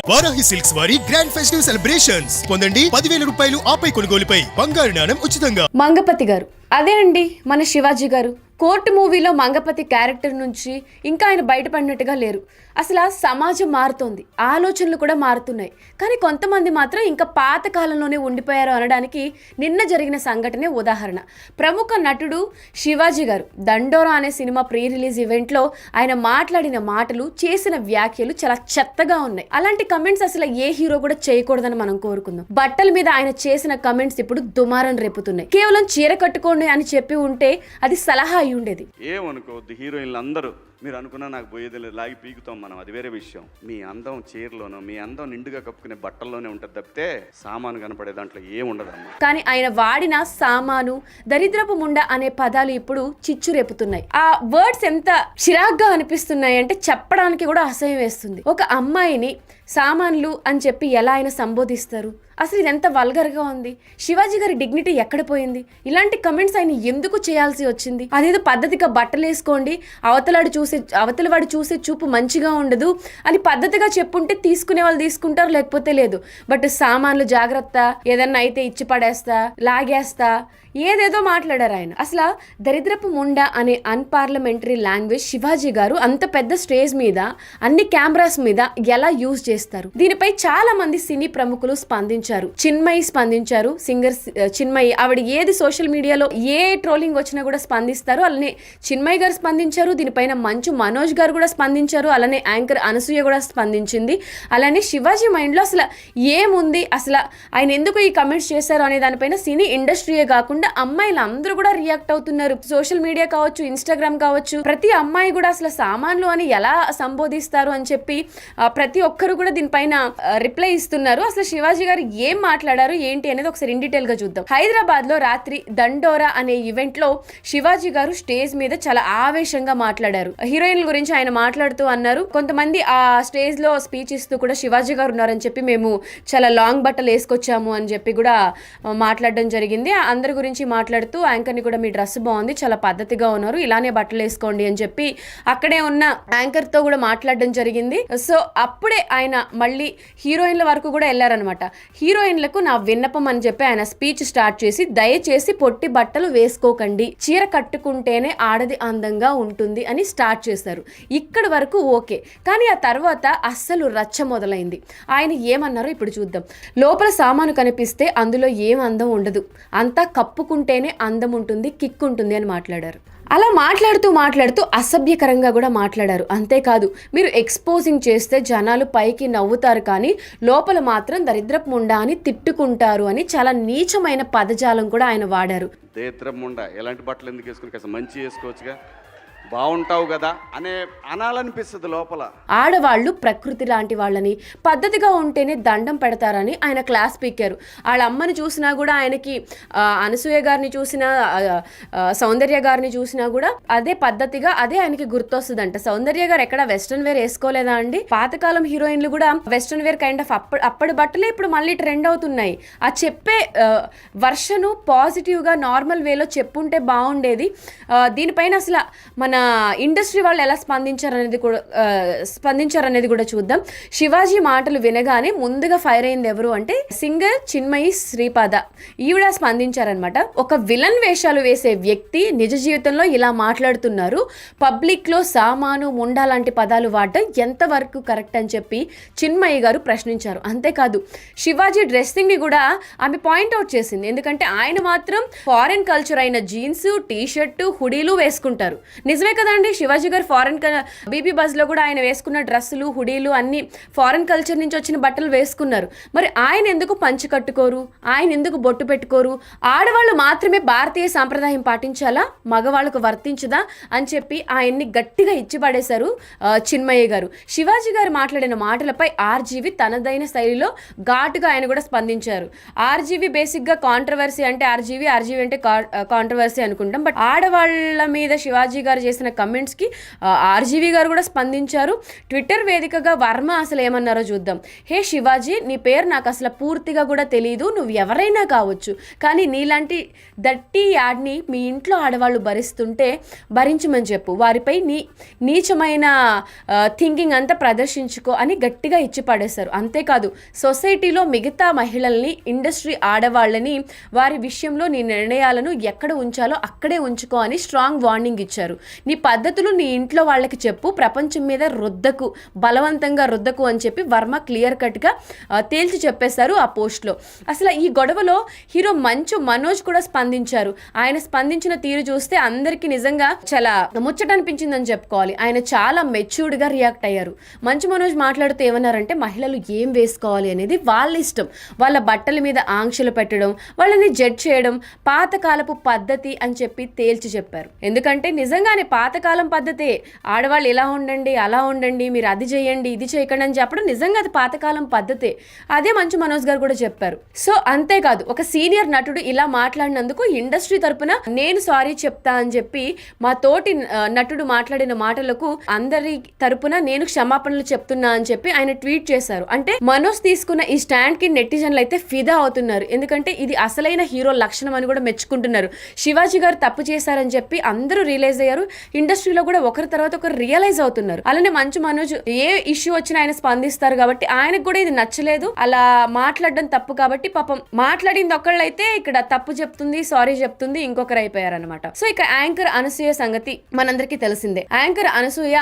Varahi silks వారి grand festive celebrations పొందండి 10,000 రూపాయలు ఆపై కొనుగోలుపై బంగారు నాణెం ఉచితంగా. మంగపతి గారు అదే అండి మన శివాజీ గారు. కోర్టు మూవీలో మంగపతి క్యారెక్టర్ నుంచి ఇంకా ఆయన బయటపడినట్టుగా లేరు. అసలు సమాజం మారుతోంది, ఆలోచనలు కూడా మారుతున్నాయి. కానీ కొంతమంది మాత్రం ఇంకా పాత కాలంలోనే ఉండిపోయారు అనడానికి నిన్న జరిగిన సంఘటనే ఉదాహరణ. ప్రముఖ నటుడు శివాజీ గారు దండోరా అనే సినిమా ప్రీ రిలీజ్ ఈవెంట్లో ఆయన మాట్లాడిన మాటలు, చేసిన వ్యాఖ్యలు చాలా చెత్తగా ఉన్నాయి. అలాంటి కమెంట్స్ అసలు ఏ హీరో కూడా చేయకూడదని మనం కోరుకుందాం. బట్టల మీద ఆయన చేసిన కమెంట్స్ ఇప్పుడు దుమారం రేపుతున్నాయి. కేవలం చీర కట్టుకోండి అని చెప్పి ఉంటే అది సలహా అయి ఉండేది. ఏమనుకోవద్దు, హీరోయిన్లు అందరూ మీరు అనుకున్నా నాకు పోయేది లేదు, లాగి పీకుతాం మనం, అది వేరే విషయం. మీ అందం చీరలోనో, మీ అందం నిండుగా కప్పుకునే బట్టల్లోనే ఉంటుంది తప్పితే సామాను కనపడే దాంట్లో ఏముండదమ్మా. కానీ ఆయన వాడిన సామాను, దరిద్రపు ముండ అనే పదాలు ఇప్పుడు చిచ్చు రేపుతున్నాయి. ఆ వర్డ్స్ ఎంత చిరాగ్గా అనిపిస్తున్నాయి అంటే చెప్పడానికి కూడా అసహ్యం వేస్తుంది. ఒక అమ్మాయిని సామాన్లు అని చెప్పి ఎలా ఆయన సంబోధిస్తారు? అసలు ఇది ఎంత వల్గర్గా ఉంది. శివాజీ గారి డిగ్నిటీ ఎక్కడ పోయింది? ఇలాంటి కమెంట్స్ ఆయన ఎందుకు చేయాల్సి వచ్చింది? అదేదో పద్ధతిగా బట్టలు వేసుకోండి, అవతల వాడు చూసే చూపు మంచిగా ఉండదు అని పద్ధతిగా చెప్పుంటే తీసుకునే వాళ్ళు తీసుకుంటారు, లేకపోతే లేదు. బట్ సామాన్లు జాగ్రత్త, ఏదన్నా అయితే ఇచ్చి పడేస్తా, లాగేస్తా, ఏదేదో మాట్లాడారు ఆయన. అసలు దరిద్రపు ముండ అనే అన్పార్లమెంటరీ లాంగ్వేజ్ శివాజీ గారు అంత పెద్ద స్టేజ్ మీద, అన్ని కెమెరాస్ మీద ఎలా యూజ్ చేస్తారు? దీనిపై చాలా మంది సినీ ప్రముఖులు స్పందించారు. చిన్మయి స్పందించారు, సింగర్ చిన్మయి. ఆవిడ ఏది సోషల్ మీడియాలో ఏ ట్రోలింగ్ వచ్చినా కూడా స్పందిస్తారు. అలానే చిన్మయి గారు స్పందించారు, దీనిపైన మంచు మనోజ్ గారు కూడా స్పందించారు, అలానే యాంకర్ అనసూయ కూడా స్పందించింది. అలానే శివాజీ మైండ్లో అసలు ఏముంది, అసలు ఆయన ఎందుకు ఈ కమెంట్స్ చేశారు అనే దానిపైన సినీ ఇండస్ట్రీయే కాకుండా అమ్మాయిలు అందరూ కూడా రియాక్ట్ అవుతున్నారు. సోషల్ మీడియా కావచ్చు, ఇన్స్టాగ్రామ్ కావచ్చు, ప్రతి అమ్మాయి కూడా అసలు సామాన్లు అని ఎలా సంబోధిస్తారు అని చెప్పి ప్రతి ఒక్కరు కూడా దీనిపైన రిప్లై ఇస్తున్నారు. అసలు శివాజీ గారు ఏం మాట్లాడారు ఏంటి అనేది ఒకసారి ఇన్ డీటెయిల్ గా చూద్దాం. హైదరాబాద్ లో రాత్రి దండోరా అనే ఈవెంట్ లో శివాజీ గారు స్టేజ్ మీద చాలా ఆవేశంగా మాట్లాడారు. హీరోయిన్ల గురించి ఆయన మాట్లాడుతూ అన్నారు, కొంతమంది ఆ స్టేజ్ లో స్పీచ్ ఇస్తూ కూడా శివాజీ గారు ఉన్నారని చెప్పి మేము చాలా లాంగ్ బట్టలు వేసుకొచ్చాము అని చెప్పి కూడా మాట్లాడడం జరిగింది. అందరి గురించి మాట్లాడుతూ యాంకర్ని కూడా మీ డ్రెస్ బాగుంది, చాలా పద్ధతిగా ఉన్నారు, ఇలానే బట్టలు వేసుకోండి అని చెప్పి అక్కడే ఉన్న యాంకర్ తో కూడా మాట్లాడడం జరిగింది. సో అప్పుడే ఆయన మళ్ళీ హీరోయిన్ల వరకు కూడా వెళ్ళారనమాట. హీరోయిన్లకు నా విన్నపం అని చెప్పి ఆయన స్పీచ్ స్టార్ట్ చేసి, దయచేసి పొట్టి బట్టలు వేసుకోకండి, చీర కట్టుకుంటేనే ఆడది అందంగా ఉంటుంది అని స్టార్ట్ చేశారు. ఇక్కడి వరకు ఓకే. కానీ ఆ తర్వాత అస్సలు రచ్చ మొదలైంది. ఆయన ఏమన్నారో ఇప్పుడు చూద్దాం. లోపల సామాను కనిపిస్తే అందులో ఏం అందం ఉండదు, అంతా కప్పుకుంటేనే అందం ఉంటుంది, కిక్ ఉంటుంది అని మాట్లాడారు. అలా మాట్లాడుతూ అసభ్యకరంగా కూడా మాట్లాడారు. అంతేకాదు, మీరు ఎక్స్పోజింగ్ చేస్తే జనాలు పైకి నవ్వుతారు కానీ లోపల మాత్రం దరిద్రపు ముండా అని తిట్టుకుంటారు అని చాలా నీచమైన పదజాలం కూడా ఆయన వాడారు. దరిద్రపు ముండా, ఎలాంటి బట్టలు ఎందుకు వేసుకుని కాస్త మంచి వేసుకోవచ్చుగా, బాగుంటావు కదా అనే అనాలనిపిస్తుంది లోపల. ఆడవాళ్ళు ప్రకృతి లాంటి వాళ్ళని, పద్ధతిగా ఉంటేనే దండం పెడతారని ఆయన క్లాస్ పీకారు. వాళ్ళ అమ్మని చూసినా కూడా ఆయనకి, అనసూయ గారిని చూసినా, సౌందర్య గారిని చూసినా కూడా అదే పద్ధతిగా, అదే ఆయనకి గుర్తొస్తుందంట. సౌందర్య గారు ఎక్కడ వెస్ట్రన్ వేర్ వేసుకోలేదా అండి? పాతకాలం హీరోయిన్లు కూడా వెస్ట్రన్ వేర్ కైండ్ ఆఫ్ అప్పటి బట్టలే ఇప్పుడు మళ్ళీ ట్రెండ్ అవుతున్నాయి. ఆ చెప్పే వర్షను పాజిటివ్గా నార్మల్ వేలో చెప్పుంటే బాగుండేది. దీనిపైన అసలు మన ఇండస్ట్రీ వాళ్ళు ఎలా స్పందించారనేది కూడా చూద్దాం. శివాజీ మాటలు వినగానే ముందుగా ఫైర్ అయింది ఎవరు అంటే సింగర్ చిన్మయి శ్రీపాద. ఈవిడ స్పందించారనమాట. ఒక విలన్ వేషాలు వేసే వ్యక్తి నిజ జీవితంలో ఇలా మాట్లాడుతున్నారు, పబ్లిక్ లో సామాను, ముండా లాంటి పదాలు వాడటం ఎంతవరకు కరెక్ట్ అని చెప్పి చిన్మయి గారు ప్రశ్నించారు. అంతేకాదు, శివాజీ డ్రెస్సింగ్ ని కూడా ఆమె పాయింట్అవుట్ చేసింది. ఎందుకంటే ఆయన మాత్రం ఫారెన్ కల్చర్ అయిన జీన్స్, టీ షర్టు, హుడీలు వేసుకుంటారు. నిజమే కదండి, శివాజీ గారు ఫారెన్ బీబీ బజ్ లో కూడా ఆయన వేసుకున్న డ్రెస్సులు, హుడీలు అన్ని ఫారెన్ కల్చర్ నుంచి వచ్చిన బట్టలు వేసుకున్నారు. మరి ఆయన ఎందుకు పంచి కట్టుకోరు? ఆయన ఎందుకు బొట్టు పెట్టుకోరు? ఆడవాళ్ళు మాత్రమే భారతీయ సాంప్రదాయం పాటించాలా, మగవాళ్ళకు వర్తించదా అని చెప్పి ఆయన్ని గట్టిగా ఇచ్చి పడేశారు చిన్మయ్య గారు. శివాజీ గారు మాట్లాడిన మాటలపై ఆర్జీవి తనదైన శైలిలో ఘాటుగా ఆయన కూడా స్పందించారు. ఆర్జీవి బేసిక్ గా కాంట్రవర్సీ అంటే ఆర్జీవి అంటే కాంట్రవర్సీ అనుకుంటాం. బట్ ఆడవాళ్ళ మీద శివాజీ గారు చేసిన కమెంట్స్కి ఆర్జీవి గారు కూడా స్పందించారు. ట్విట్టర్ వేదికగా వర్మ అసలు ఏమన్నారో చూద్దాం. హే శివాజీ, నీ పేరు నాకు అసలు పూర్తిగా కూడా తెలియదు, నువ్వు ఎవరైనా కావచ్చు, కానీ నీలాంటి దట్టి యాడ్ని మీ ఇంట్లో ఆడవాళ్ళు భరిస్తుంటే భరించమని చెప్పు, వారిపై నీచమైన థింకింగ్ అంతా ప్రదర్శించుకో అని గట్టిగా ఇచ్చి పడేశారు. అంతేకాదు సొసైటీలో మిగతా మహిళల్ని, ఇండస్ట్రీ ఆడవాళ్ళని వారి విషయంలో నీ నిర్ణయాలను ఎక్కడ ఉంచాలో అక్కడే ఉంచుకో అని స్ట్రాంగ్ వార్నింగ్ ఇచ్చారు. నీ పద్ధతులు నీ ఇంట్లో వాళ్ళకి చెప్పు, ప్రపంచం మీద రుద్దకు, బలవంతంగా రుద్దకు అని చెప్పి వర్మ క్లియర్ కట్గా తేల్చి చెప్పేశారు ఆ పోస్ట్లో. అసలు ఈ గొడవలో హీరో మంచు మనోజ్ కూడా స్పందించారు. ఆయన స్పందించిన తీరు చూస్తే అందరికీ నిజంగా చాలా ముచ్చట అనిపించిందని చెప్పుకోవాలి. ఆయన చాలా మెచ్యూర్డ్గా రియాక్ట్ అయ్యారు. మంచు మనోజ్ మాట్లాడుతూ ఏమన్నారంటే, మహిళలు ఏం వేసుకోవాలి అనేది వాళ్ళ ఇష్టం, వాళ్ళ బట్టల మీద ఆంక్షలు పెట్టడం, వాళ్ళని జడ్జ్ చేయడం పాతకాలపు పద్ధతి అని చెప్పి తేల్చి చెప్పారు. ఎందుకంటే నిజంగానే పాతకాలం పద్ధతే, ఆడవాళ్ళు ఇలా ఉండండి, అలా ఉండండి, మీరు అది చేయండి, ఇది చేయకండి అని చెప్పడం నిజంగా అది పాతకాలం పద్ధతే. అదే మంచు మనోజ్ గారు కూడా చెప్పారు. సో అంతేకాదు, ఒక సీనియర్ నటుడు ఇలా మాట్లాడినందుకు ఇండస్ట్రీ తరపున నేను సారీ చెప్తా అని చెప్పి మా తోటి నటుడు మాట్లాడిన మాటలకు అందరి తరపున నేను క్షమాపణలు చెప్తున్నా అని చెప్పి ఆయన ట్వీట్ చేశారు. అంటే మనోజ్ తీసుకున్న ఈ స్టాండ్ కి నెటిజన్లు అయితే ఫిదా అవుతున్నారు. ఎందుకంటే ఇది అసలైన హీరో లక్షణం అని కూడా మెచ్చుకుంటున్నారు. శివాజీ గారు తప్పు చేశారని చెప్పి అందరూ రియలైజ్ అయ్యారు. ఇండస్ట్రీలో కూడా ఒకరి తర్వాత ఒకరు రియలైజ్ అవుతున్నారు. అలానే మంచు మనోజ్ ఏ ఇష్యూ వచ్చినా ఆయన స్పందిస్తారు కాబట్టి ఆయనకు కూడా ఇది నచ్చలేదు, అలా మాట్లాడడం తప్పు కాబట్టి పాపం మాట్లాడింది ఒకళ్ళైతే ఇక్కడ తప్పు చెప్తుంది, సారీ చెప్తుంది ఇంకొకరు అయిపోయారనమాట. సో ఇక యాంకర్ అనసూయ సంగతి మనందరికీ తెలిసిందే. యాంకర్ అనసూయ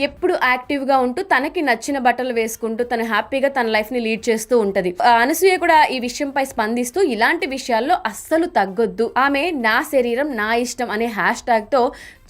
ఎప్పుడు యాక్టివ్ గా ఉంటూ తనకి నచ్చిన బట్టలు వేసుకుంటూ తన హ్యాపీగా తన లైఫ్ ని లీడ్ చేస్తూ ఉంటది. అనసూయ కూడా ఈ విషయంపై స్పందిస్తూ ఇలాంటి విషయాల్లో అస్సలు తగ్గొద్దు, ఆమె నా శరీరం నా ఇష్టం అనే హ్యాష్ ట్యాగ్ తో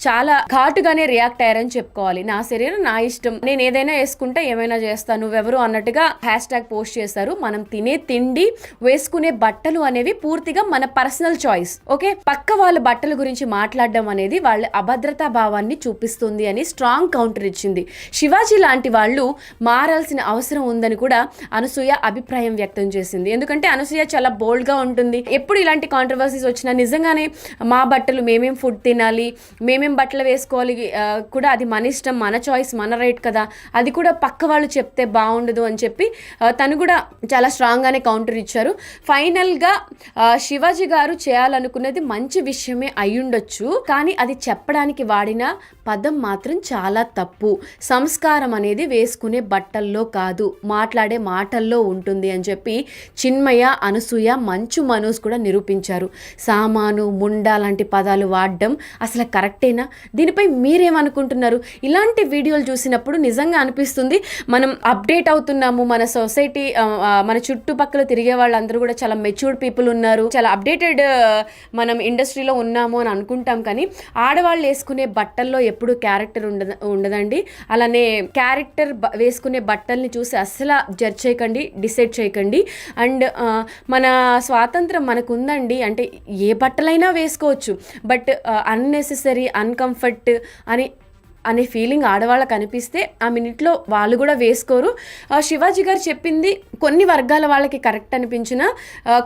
చాలా ఘాటుగానే రియాక్ట్ అయ్యారని చెప్పుకోవాలి. నా శరీరం నా ఇష్టం, నేను ఏదైనా వేసుకుంటే ఏమైనా చేస్తాను, నువ్వెవరు అన్నట్టుగా హ్యాష్ ట్యాగ్ పోస్ట్ చేశారు. మనం తినే తిండి, వేసుకునే బట్టలు అనేవి పూర్తిగా మన పర్సనల్ చాయిస్. ఓకే, పక్క వాళ్ళ బట్టల గురించి మాట్లాడడం అనేది వాళ్ళ అభద్రతా భావాన్ని చూపిస్తుంది అని స్ట్రాంగ్ కౌంటర్ ఇచ్చింది. శివాజీ లాంటి వాళ్ళు మారాల్సిన అవసరం ఉందని కూడా అనసూయ అభిప్రాయం వ్యక్తం చేసింది. ఎందుకంటే అనసూయ చాలా బోల్డ్ గా ఉంటుంది. ఎప్పుడు ఇలాంటి కాంట్రవర్సీస్ వచ్చినా నిజంగానే మా బట్టలు, మేమేం ఫుడ్ తినాలి, మేమేం బట్టలు వేసుకోవాలి కూడా అది మన ఇష్టం, మన చాయిస్, మన రైట్ కదా, అది కూడా పక్క వాళ్ళు చెప్తే బాగుండదు అని చెప్పి తను కూడా చాలా స్ట్రాంగ్ గానే కౌంటర్ ఇచ్చారు. ఫైనల్ గా శివాజీ గారు చేయాలనుకున్నది మంచి విషయమే అయ్యుండొచ్చు, కానీ అది చెప్పడానికి వాడిన పదం మాత్రం చాలా తప్పు. సంస్కారం అనేది వేసుకునే బట్టల్లో కాదు, మాట్లాడే మాటల్లో ఉంటుంది అని చెప్పి చిన్మయ, అనసూయ, మంచు మనోజ్ కూడా నిరూపించారు. సామాను, ముండా లాంటి పదాలు వాడడం అసలు కరెక్టేనా? దీనిపై మీరేమనుకుంటున్నారు? ఇలాంటి వీడియోలు చూసినప్పుడు నిజంగా అనిపిస్తుంది మనం అప్డేట్ అవుతున్నాము, మన సొసైటీ, మన చుట్టుపక్కల తిరిగే వాళ్ళందరూ కూడా చాలా మెచ్యూర్డ్ పీపుల్ ఉన్నారు, చాలా అప్డేటెడ్ మనం ఇండస్ట్రీలో ఉన్నాము అని అనుకుంటాం. కానీ ఆడవాళ్ళు వేసుకునే బట్టల్లో ఎప్పుడు క్యారెక్టర్ ఉండదండి. అలానే క్యారెక్టర్ వేసుకునే బట్టల్ని చూసి అస్సలు జడ్జ్ చేయకండి, డిసైడ్ చేయకండి. అండ్ మన స్వాతంత్రం మనకు ఉందండి, అంటే ఏ బట్టలైనా వేసుకోవచ్చు, బట్ అన్నెసెసరీ, అన్కంఫర్ట్ అనే ఫీలింగ్ ఆడవాళ్ళకి అనిపిస్తే ఆ మినిట్లో వాళ్ళు కూడా వేసుకోరు. శివాజీ గారు చెప్పింది కొన్ని వర్గాల వాళ్ళకి కరెక్ట్ అనిపించిన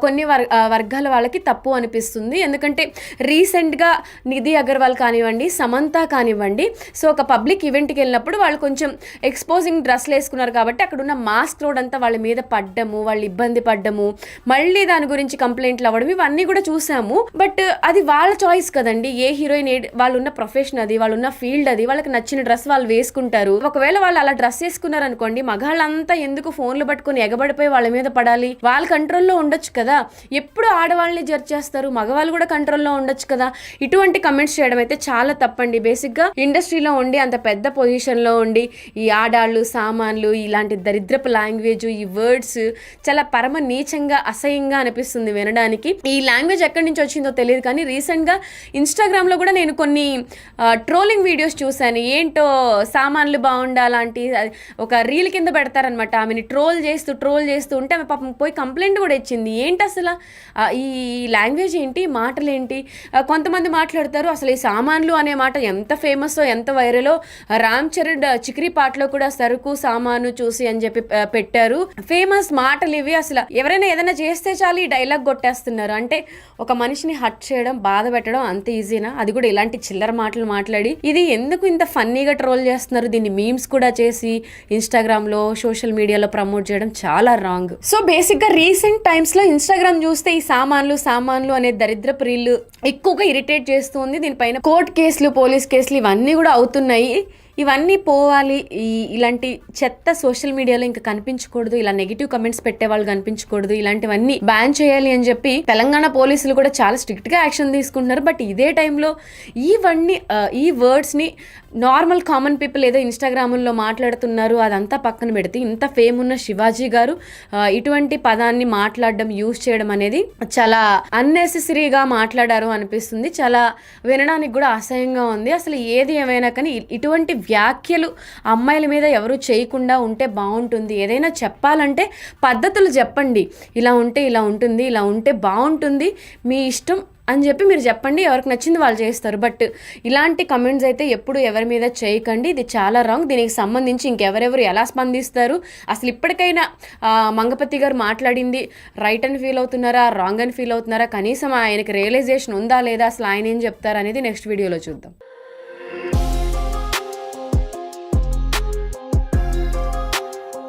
కొన్ని వర్గాల వాళ్ళకి తప్పు అనిపిస్తుంది. ఎందుకంటే రీసెంట్గా నిధి అగర్వాల్ కానివ్వండి, సమంత కానివ్వండి, సో ఒక పబ్లిక్ ఈవెంట్కి వెళ్ళినప్పుడు వాళ్ళు కొంచెం ఎక్స్పోజింగ్ డ్రెస్లు వేసుకున్నారు కాబట్టి అక్కడ ఉన్న మాస్క్ రోడ్ అంతా వాళ్ళ మీద పడ్డము, వాళ్ళు ఇబ్బంది పడ్డము, మళ్ళీ దాని గురించి కంప్లైంట్లు అవ్వడం, ఇవన్నీ కూడా చూసాము. బట్ అది వాళ్ళ చాయిస్ కదండి. ఏ హీరోయిన్ వాళ్ళు ఉన్న ప్రొఫెషన్ అది, వాళ్ళు ఉన్న ఫీల్డ్ అది, వాళ్ళకి నచ్చిన డ్రెస్ వాళ్ళు వేసుకుంటారు. ఒకవేళ వాళ్ళు అలా డ్రెస్ వేసుకున్నారు అనుకోండి, మగాళ్ళంతా ఎందుకు ఫోన్లు పట్టుకొని ఎగబడిపోయి వాళ్ళ మీద పడాలి? వాళ్ళ కంట్రోల్లో ఉండొచ్చు కదా. ఎప్పుడు ఆడవాళ్ళని జడ్జ్ చేస్తారు, మగవాళ్ళు కూడా కంట్రోల్లో ఉండొచ్చు కదా. ఇటువంటి కమెంట్స్ చేయడం అయితే చాలా తప్పండి. బేసిక్ గా ఇండస్ట్రీలో ఉండి అంత పెద్ద పొజిషన్ లో ఉండి ఈ ఆడాళ్ళు, సామాన్లు, ఇలాంటి దరిద్రపు లాంగ్వేజ్, ఈ వర్డ్స్ చాలా పరమ నీచంగా, అసహ్యంగా అనిపిస్తుంది వినడానికి. ఈ లాంగ్వేజ్ ఎక్కడి నుంచి వచ్చిందో తెలియదు, కానీ రీసెంట్ గా ఇన్స్టాగ్రామ్ లో కూడా నేను కొన్ని ట్రోలింగ్ వీడియోస్ చూశాను. ఏంటో సామాన్లు బాగుండాలంటి ఒక రీల్ కింద పెడతారనమాట, ఆమెని ట్రోల్ ట్రోల్ చేస్తూ ఉంటే ఆమె పాపం పోయి కంప్లైంట్ కూడా ఇచ్చింది. ఏంటి అసలు ఈ లాంగ్వేజ్ ఏంటి, మాటలు ఏంటి? కొంతమంది మాట్లాడతారు అసలు ఈ సామాన్లు అనే మాట ఎంత ఫేమస్ ఎంత వైరలో, రామ్ చరణ్ చిక్రీ పాటలో కూడా సరుకు సామాను చూసి అని చెప్పి పెట్టారు. ఫేమస్ మాటలు ఇవి. అసలు ఎవరైనా ఏదైనా చేస్తే చాలు ఈ డైలాగ్ కొట్టేస్తున్నారు. అంటే ఒక మనిషిని హర్ట్ చేయడం, బాధ పెట్టడం అంత ఈజీనా? అది కూడా ఇలాంటి చిల్లర మాటలు మాట్లాడి. ఇది ఎందుకు ఇంత ఫన్నీగా ట్రోల్ చేస్తున్నారు? దీన్ని మీమ్స్ కూడా చేసి ఇన్స్టాగ్రామ్ లో సోషల్ మీడియాలో ప్రమోట్ చేయడం చాలా రాంగ్. సో బేసిక్ గా రీసెంట్ టైమ్స్ లో ఇన్స్టాగ్రామ్ చూస్తే ఈ సామాన్లు అనే దరిద్రపు రీల్ ఎక్కువగా ఇరిటేట్ చేస్తుంది. దీనిపైన కోర్టు కేసులు, పోలీస్ కేసులు ఇవన్నీ కూడా అవుతున్నాయి. ఇవన్నీ పోవాలి. ఇలాంటి చెత్త సోషల్ మీడియాలో ఇంకా కనిపించకూడదు. ఇలా నెగిటివ్ కమెంట్స్ పెట్టే వాళ్ళు కనిపించకూడదు. ఇలాంటివన్నీ బ్యాన్ చేయాలి అని చెప్పి తెలంగాణ పోలీసులు కూడా చాలా స్ట్రిక్ట్ గా యాక్షన్ తీసుకుంటున్నారు. బట్ ఇదే టైంలో ఇవన్నీ ఈ వర్డ్స్ ని నార్మల్ కామన్ పీపుల్ ఏదో ఇన్స్టాగ్రామ్లో మాట్లాడుతున్నారు, అదంతా పక్కన పెడితే ఇంత ఫేమ్ ఉన్న శివాజీ గారు ఇటువంటి పదాన్ని మాట్లాడడం, యూజ్ చేయడం అనేది చాలా అన్నెసెసరీగా మాట్లాడారు అనిపిస్తుంది. చాలా వినడానికి కూడా అసహ్యంగా ఉంది. అసలు ఏది ఏమైనా కానీ ఇటువంటి వ్యాఖ్యలు అమ్మాయిల మీద ఎవరు చేయకుండా ఉంటే బాగుంటుంది. ఏదైనా చెప్పాలంటే పద్ధతులు చెప్పండి. ఇలా ఉంటే ఇలా ఉంటుంది, ఇలా ఉంటే బాగుంటుంది, మీ ఇష్టం అని చెప్పి మీరు చెప్పండి. ఎవరికి నచ్చింది వాళ్ళు చేస్తారు. బట్ ఇలాంటి కమెంట్స్ అయితే ఎప్పుడు ఎవరి మీద చేయకండి. ఇది చాలా రాంగ్. దీనికి సంబంధించి ఇంకెవరెవరు ఎలా స్పందిస్తారు, అసలు ఇప్పటికైనా మంగపతి గారు మాట్లాడింది రైట్ అని ఫీల్ అవుతున్నారా, రాంగ్ అని ఫీల్ అవుతున్నారా, కనీసం ఆయనకి రియలైజేషన్ ఉందా లేదా, అసలు ఆయన ఏం చెప్తారు అనేది నెక్స్ట్ వీడియోలో చూద్దాం.